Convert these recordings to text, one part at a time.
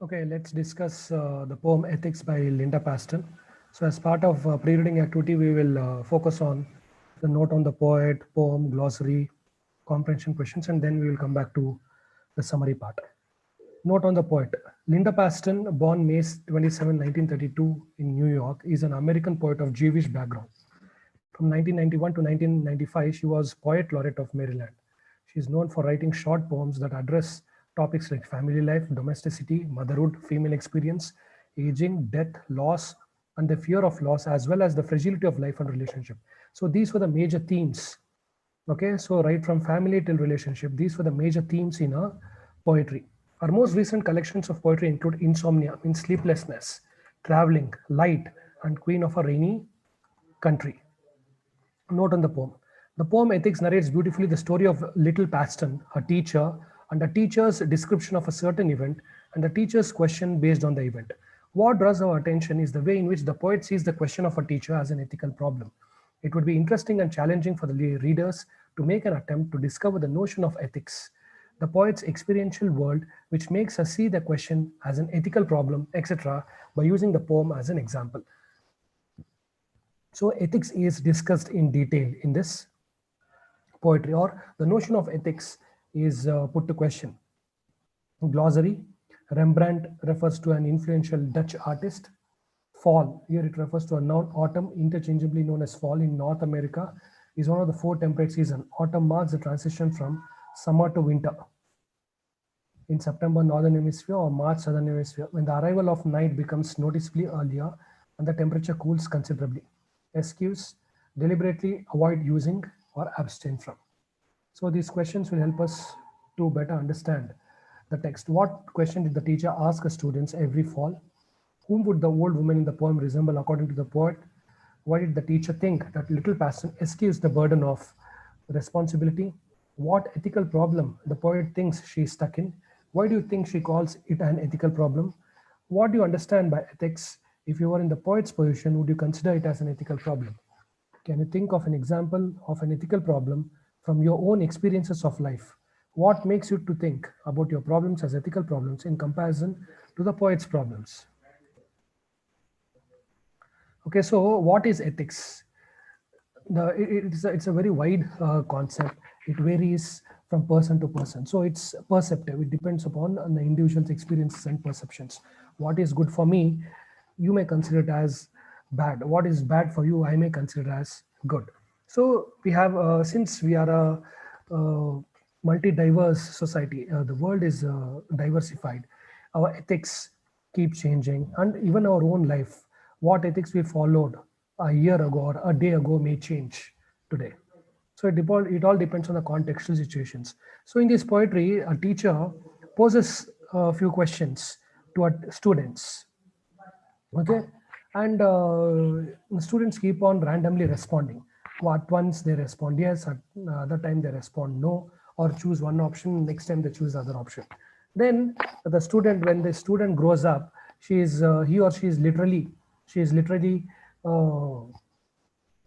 Okay, let's discuss the poem Ethics by Linda Paston. So, as part of pre-reading activity, we will focus on the note on the poet, poem, glossary, comprehension questions, and then we will come back to the summary part. Note on the poet. Linda Paston, born May 27, 1932 in New York, is an American poet of Jewish background. From 1991 to 1995, she was Poet Laureate of Maryland. She is known for writing short poems that address topics like family life, domesticity, motherhood, female experience, aging, death, loss, and the fear of loss, as well as the fragility of life and relationship. So these were the major themes. Okay, so right from family till relationship, these were the major themes in her poetry. Her most recent collections of poetry include Insomnia, means sleeplessness, Traveling, Light, and Queen of a Rainy Country. Note on the poem. The poem Ethics narrates beautifully the story of little Paston, her teacher, and the teacher's description of a certain event and the teacher's question based on the event. What draws our attention is the way in which the poet sees the question of a teacher as an ethical problem. It would be interesting and challenging for the readers to make an attempt to discover the notion of ethics, the poet's experiential world, which makes us see the question as an ethical problem, etc., by using the poem as an example. So, ethics is discussed in detail in this poetry, or the notion of ethics is put to question. Glossary. Rembrandt refers to an influential Dutch artist. Fall, here it refers to a noun. Autumn, interchangeably known as fall in North America, is one of the four temperate seasons. Autumn marks the transition from summer to winter. In September, northern hemisphere, or March, southern hemisphere, when the arrival of night becomes noticeably earlier and the temperature cools considerably. Excuse, deliberately avoid using or abstain from. So these questions will help us to better understand the text. What question did the teacher ask her students every fall? Whom would the old woman in the poem resemble according to the poet? Why did the teacher think that little Paston escapes the burden of responsibility? What ethical problem the poet thinks she is stuck in? Why do you think she calls it an ethical problem? What do you understand by ethics? If you were in the poet's position, would you consider it as an ethical problem? Can you think of an example of an ethical problem from your own experiences of life? What makes you to think about your problems as ethical problems in comparison to the poet's problems? Okay, so what is ethics? It's a very wide concept. It varies from person to person. So it's perceptive. It depends upon the individual's experiences and perceptions. What is good for me, you may consider it as bad. What is bad for you, I may consider as good. So we have, since we are a multi-diverse society, the world is diversified. Our ethics keep changing, and even our own life, what ethics we followed a year ago or a day ago may change today. So it all depends on the contextual situations. So in this poetry, a teacher poses a few questions to our students. Okay, and the students keep on randomly responding. At once they respond yes, at other time they respond no, or choose one option, next time they choose the other option. Then the student, when the student grows up, he or she is literally uh,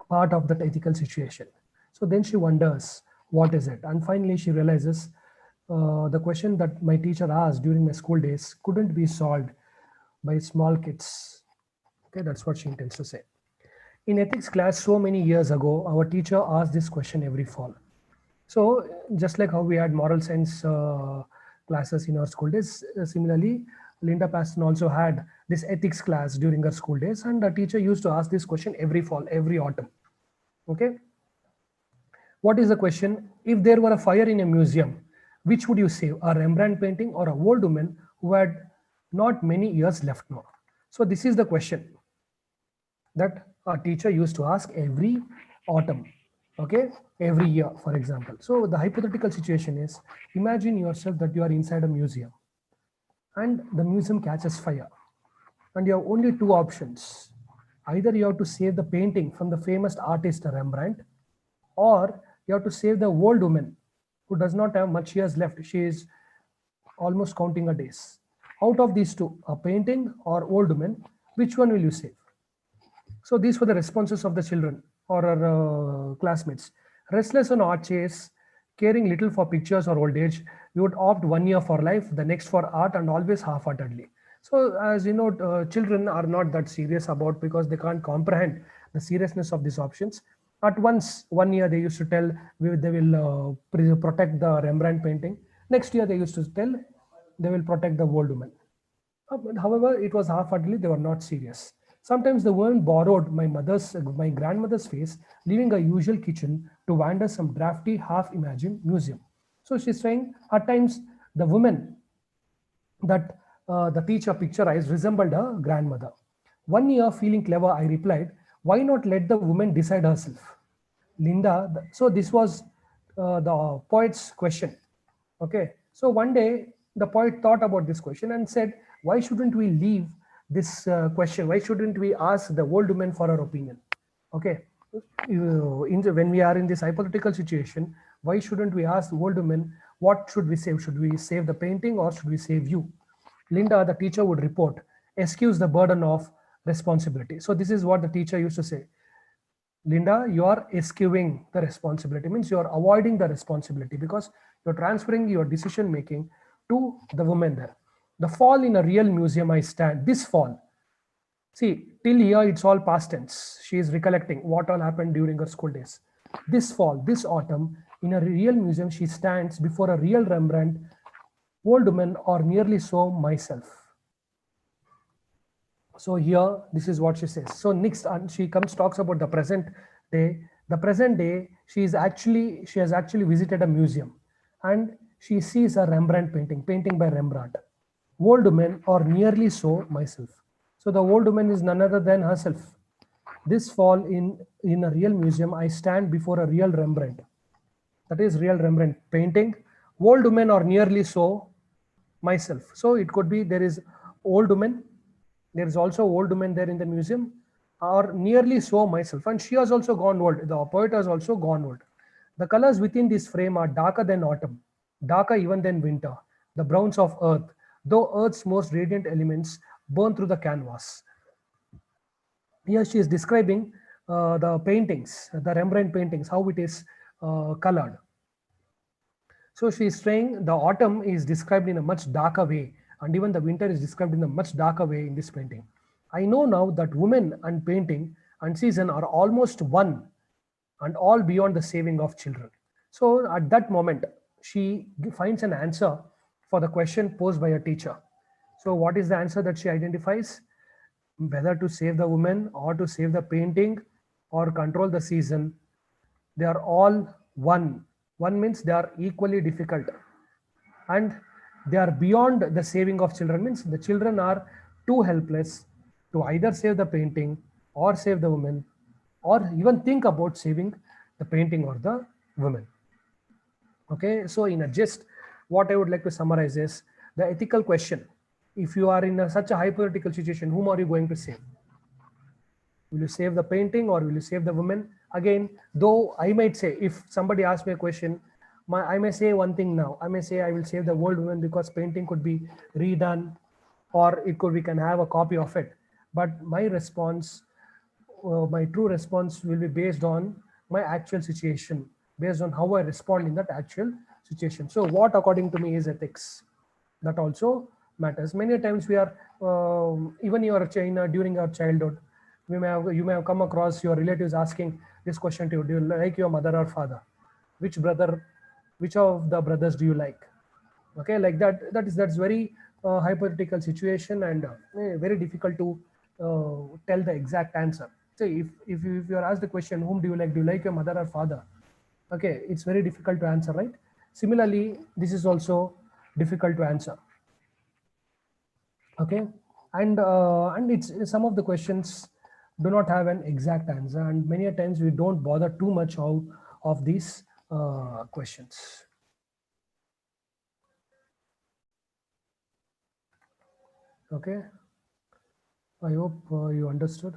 part of that ethical situation. So then she wonders, what is it? And finally, she realizes the question that my teacher asked during my school days couldn't be solved by small kids. Okay, that's what she intends to say. In ethics class, so many years ago, our teacher asked this question every fall. So, just like how we had moral science classes in our school days, similarly, Linda Paston also had this ethics class during her school days, and the teacher used to ask this question every fall, every autumn. Okay, what is the question? If there were a fire in a museum, which would you save, a Rembrandt painting or a old woman who had not many years left now? So, this is the question that a teacher used to ask every autumn, okay, every year, for example. So the hypothetical situation is, imagine yourself that you are inside a museum and the museum catches fire, and you have only two options. Either you have to save the painting from the famous artist Rembrandt, or you have to save the old woman who does not have much years left. She is almost counting her days. Out of these two, a painting or old woman, which one will you save? So these were the responses of the children or our classmates. Restless on art chase, Caring little for pictures or old age, we would opt 1 year for life, the next for art, and always half-heartedly. So, as you know, children are not that serious about, because they can't comprehend the seriousness of these options. At once, 1 year they used to tell they will protect the Rembrandt painting. Next year they used to tell they will protect the Old Woman. But however, it was half-heartedly, they were not serious. Sometimes the woman borrowed my grandmother's face, leaving a usual kitchen to wander some drafty, half-imagined museum. So she's saying, at times, the woman that the teacher picturized resembled her grandmother. 1 year, feeling clever, I replied, why not let the woman decide herself? Linda, so this was the poet's question. Okay, so one day the poet thought about this question and said, why shouldn't we leave this question? Why shouldn't we ask the old woman for her opinion? Okay, when we are in this hypothetical situation, why shouldn't we ask the old woman, what should we save? Should we save the painting or should we save you? Linda, the teacher, would report, excuse the burden of responsibility. So this is what the teacher used to say. Linda, you are eschewing the responsibility, means you are avoiding the responsibility because you're transferring your decision making to the woman there. The fall in a real museum I stand, this fall. See, till here it's all past tense. She is recollecting what all happened during her school days. This fall, this autumn, in a real museum, she stands before a real Rembrandt, old woman, or nearly so myself. So here, this is what she says. So next, she comes talks about the present day. The present day, she has actually visited a museum, and she sees a Rembrandt painting by Rembrandt. Old woman, or nearly so myself. So the old woman is none other than herself. This fall in a real museum, I stand before a real Rembrandt. That is real Rembrandt painting. Old woman, or nearly so myself. So it could be there is old woman, there is also old woman there in the museum, or nearly so myself, and she has also gone old. The poet has also gone old. The colors within this frame are darker than autumn, darker even than winter, the browns of earth, though earth's most radiant elements burn through the canvas. Here she is describing the paintings, the Rembrandt paintings, how it is colored. So she is saying the autumn is described in a much darker way, and even the winter is described in a much darker way in this painting. I know now that women and painting and season are almost one, and all beyond the saving of children. So at that moment, she finds an answer for the question posed by a teacher. So what is the answer that she identifies? Whether to save the woman or to save the painting or control the season, they are all one. One means they are equally difficult, and they are beyond the saving of children, means the children are too helpless to either save the painting or save the woman, or even think about saving the painting or the woman. Okay, so in a gist, what I would like to summarize is the ethical question. If you are in such a hypothetical situation, whom are you going to save? Will you save the painting or will you save the woman? Again, though I might say, if somebody asks me a question, I may say one thing now. I may say I will save the world woman because painting could be redone, or we can have a copy of it. But my response, my true response will be based on my actual situation, based on how I respond in that actual situation. So what according to me is ethics? That also matters. Many times we are, even your China during our childhood, you may have come across your relatives asking this question to you: do you like your mother or father? Which brother, which of the brothers do you like? Okay, like that. That's very hypothetical situation, and very difficult to tell the exact answer. So if you are asked the question, whom do you like? Do you like your mother or father? Okay, it's very difficult to answer, right? Similarly, this is also difficult to answer. Okay, and it's some of the questions do not have an exact answer, and many a times we don't bother too much out of these questions. Okay, I hope you understood.